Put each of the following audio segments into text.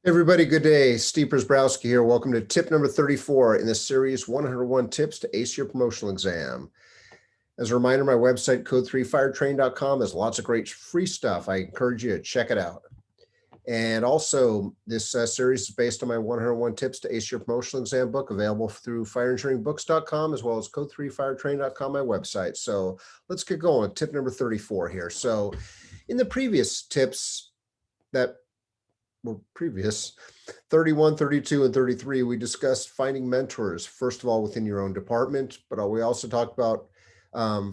Everybody, good day. Steve Brzezinski here. Welcome to tip number 34 in the series 101 Tips to Ace Your Promotional Exam. As a reminder, my website, code3firetrain.com, has lots of great free stuff. I encourage you to check it out. And also, this series is based on my 101 Tips to Ace Your Promotional Exam book, available through fireengineeringbooks.com as well as code3firetrain.com, my website. So let's get going. Tip number 34 here. So in the previous tips that previous 31, 32, and 33, we discussed finding mentors, first of all, within your own department, but we also talked about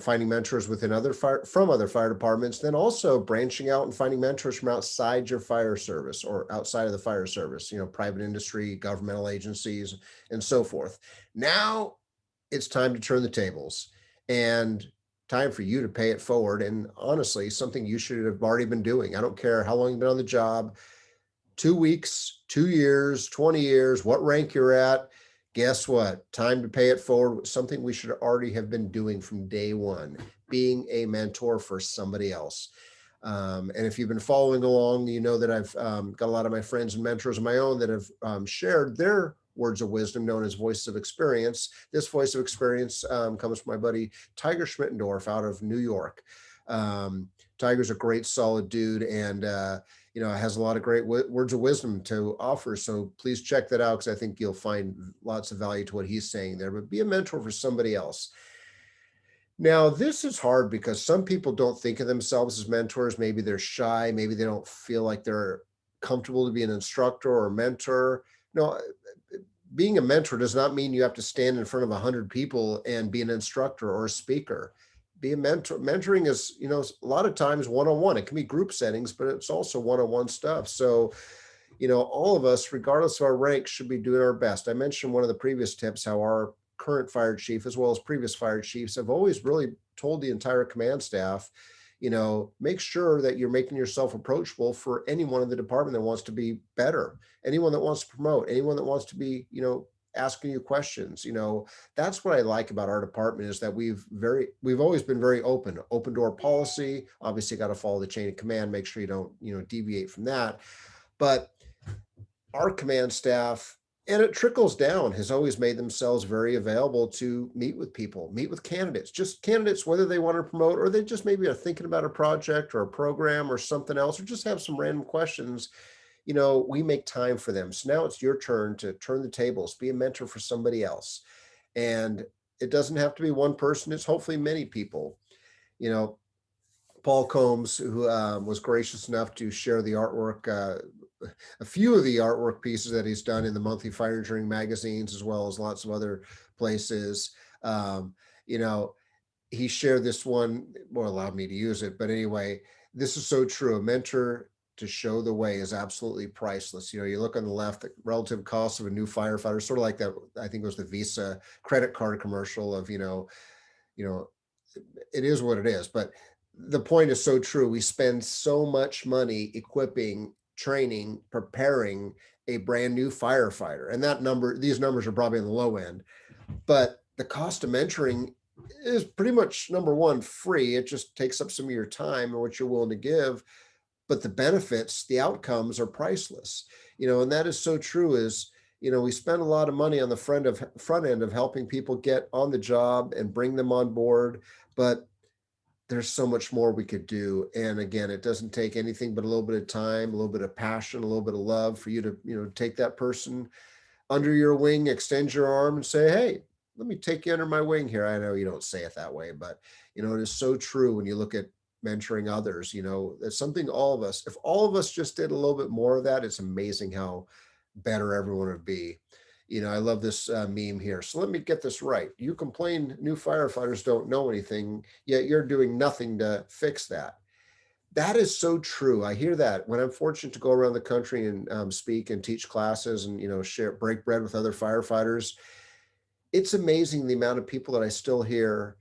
finding mentors within other fire departments, then also branching out and finding mentors from outside your fire service or outside of the fire service, private industry, governmental agencies, and so forth. Now it's time to turn the tables and time for you to pay it forward. And honestly, something you should have already been doing. I don't care how long you've been on the job. 2 weeks, 2 years, 20 years, what rank you're at, guess what? Time to pay it forward. Something we should already have been doing from day one, being a mentor for somebody else. And if you've been following along, you know that I've got a lot of my friends and mentors of my own that have shared their words of wisdom known as voices of experience. This voice of experience comes from my buddy Tiger Schmittendorf out of New York. Tiger's a great, solid dude, and has a lot of great words of wisdom to offer. So please check that out, because I think you'll find lots of value to what he's saying there. But be a mentor for somebody else. Now, this is hard because some people don't think of themselves as mentors. Maybe they're shy. Maybe they don't feel like they're comfortable to be an instructor or a mentor. No, being a mentor does not mean you have to stand in front of 100 people and be an instructor or a speaker. Be a mentor. Mentoring is, a lot of times one-on-one. It can be group settings, but it's also one-on-one stuff. So, all of us, regardless of our rank, should be doing our best. I mentioned one of the previous tips how our current fire chief, as well as previous fire chiefs, have always really told the entire command staff, make sure that you're making yourself approachable for anyone in the department that wants to be better, anyone that wants to promote, anyone that wants to be, asking you questions. That's what I like about our department, is that we've always been very open door policy. Obviously got to follow the chain of command, make sure you don't, deviate from that. But our command staff, and it trickles down, has always made themselves very available to meet with people, meet with candidates, just candidates, whether they want to promote or they just maybe are thinking about a project or a program or something else, or just have some random questions. We make time for them. So now it's your turn to turn the tables, be a mentor for somebody else. And it doesn't have to be one person. It's hopefully many people. Paul Combs, who was gracious enough to share the artwork, a few of the artwork pieces that he's done in the monthly fire engineering magazines, as well as lots of other places. He shared this one, allowed me to use it. But anyway, this is so true. A mentor to show the way is absolutely priceless. You look on the left, the relative cost of a new firefighter, sort of like that, I think it was the Visa credit card commercial of, it is what it is. But the point is so true. We spend so much money equipping, training, preparing a brand new firefighter. And these numbers are probably on the low end, but the cost of mentoring is pretty much, number one, free. It just takes up some of your time and what you're willing to give. But the benefits, the outcomes are priceless. And that is so true. Is, we spend a lot of money on the front end of helping people get on the job and bring them on board, but there's so much more we could do. And again, it doesn't take anything but a little bit of time, a little bit of passion, a little bit of love for you to, take that person under your wing, extend your arm and say, hey, let me take you under my wing here. I know you don't say it that way, but it is so true when you look at mentoring others. It's something if all of us just did a little bit more of that, it's amazing how better everyone would be. I love this meme here. So let me get this right. You complain new firefighters don't know anything, yet you're doing nothing to fix that. That is so true. I hear that when I'm fortunate to go around the country and speak and teach classes and, break bread with other firefighters. It's amazing the amount of people that I still hear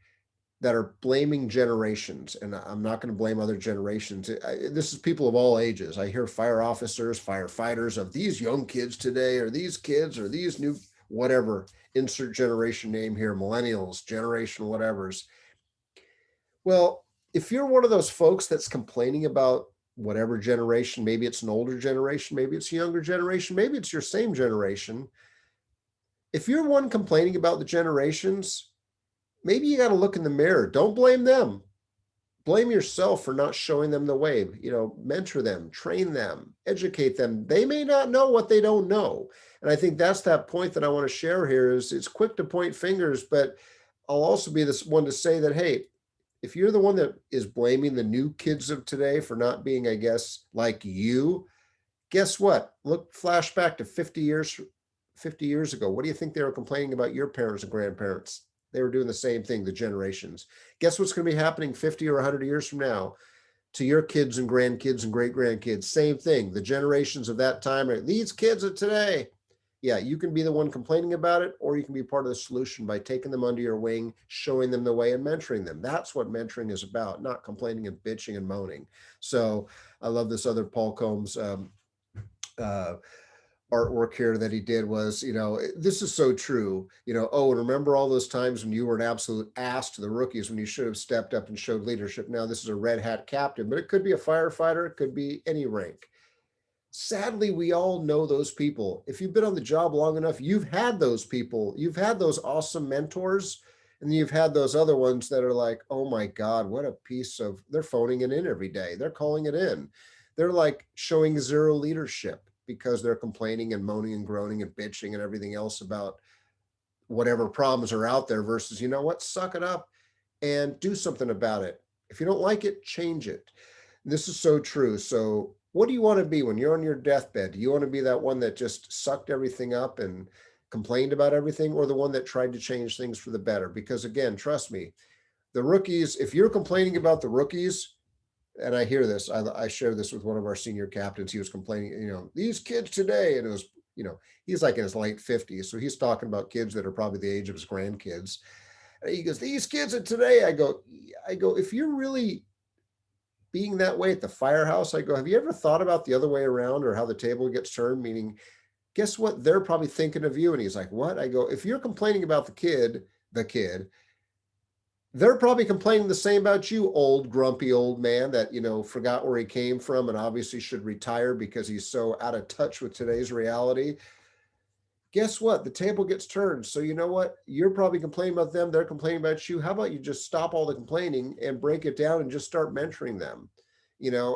that are blaming generations. And I'm not going to blame other generations. This is people of all ages. I hear fire officers, firefighters of these young kids today, or these kids, or these new, whatever, insert generation name here, millennials, generation whatevers. Well, if you're one of those folks that's complaining about whatever generation, maybe it's an older generation, maybe it's a younger generation, maybe it's your same generation. If you're one complaining about the generations, maybe you got to look in the mirror. Don't blame them. Blame yourself for not showing them the way. Mentor them, train them, educate them. They may not know what they don't know. And I think that's that point that I want to share here. Is it's quick to point fingers, but I'll also be this one to say that, hey, if you're the one that is blaming the new kids of today for not being, I guess, like you, guess what? Look, flashback to 50 years ago. What do you think they were complaining about your parents and grandparents? They were doing the same thing, the generations. Guess what's going to be happening 50 or 100 years from now to your kids and grandkids and great grandkids? Same thing. The generations of that time are these kids of today. Yeah, you can be the one complaining about it, or you can be part of the solution by taking them under your wing, showing them the way, and mentoring them. That's what mentoring is about, not complaining and bitching and moaning. So I love this other Paul Combs uh, artwork here that he did was, this is so true. Oh, and remember all those times when you were an absolute ass to the rookies when you should have stepped up and showed leadership. Now this is a red hat captain, but it could be a firefighter, it could be any rank. Sadly, we all know those people. If you've been on the job long enough, you've had those people. You've had those awesome mentors, and you've had those other ones that are like, oh my God, what a piece of, they're phoning it in every day. They're calling it in. They're like showing zero leadership because they're complaining and moaning and groaning and bitching and everything else about whatever problems are out there versus, you know what, suck it up and do something about it. If you don't like it, change it. This is so true. So what do you want to be when you're on your deathbed? Do you want to be that one that just sucked everything up and complained about everything, or the one that tried to change things for the better? Because again, trust me, the rookies, if you're complaining about the rookies, and I hear this, I shared this with one of our senior captains. He was complaining, these kids today, and it was, he's like in his late 50s. So he's talking about kids that are probably the age of his grandkids. And he goes, these kids of today, I go, if you're really being that way at the firehouse, I go, have you ever thought about the other way around, or how the table gets turned? Meaning, guess what? They're probably thinking of you. And he's like, what? I go, if you're complaining about the kid, they're probably complaining the same about you, old, grumpy old man that, forgot where he came from and obviously should retire because he's so out of touch with today's reality. Guess what? The table gets turned. So you know what? You're probably complaining about them. They're complaining about you. How about you just stop all the complaining and break it down and just start mentoring them,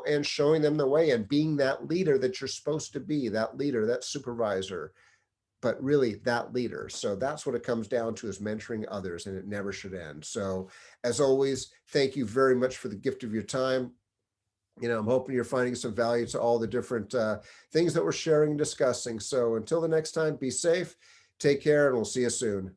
and showing them the way and being that leader that you're supposed to be, that leader, that supervisor, but really that leader. So that's what it comes down to, is mentoring others, and it never should end. So as always, thank you very much for the gift of your time. I'm hoping you're finding some value to all the different things that we're sharing and discussing. So until the next time, be safe, take care, and we'll see you soon.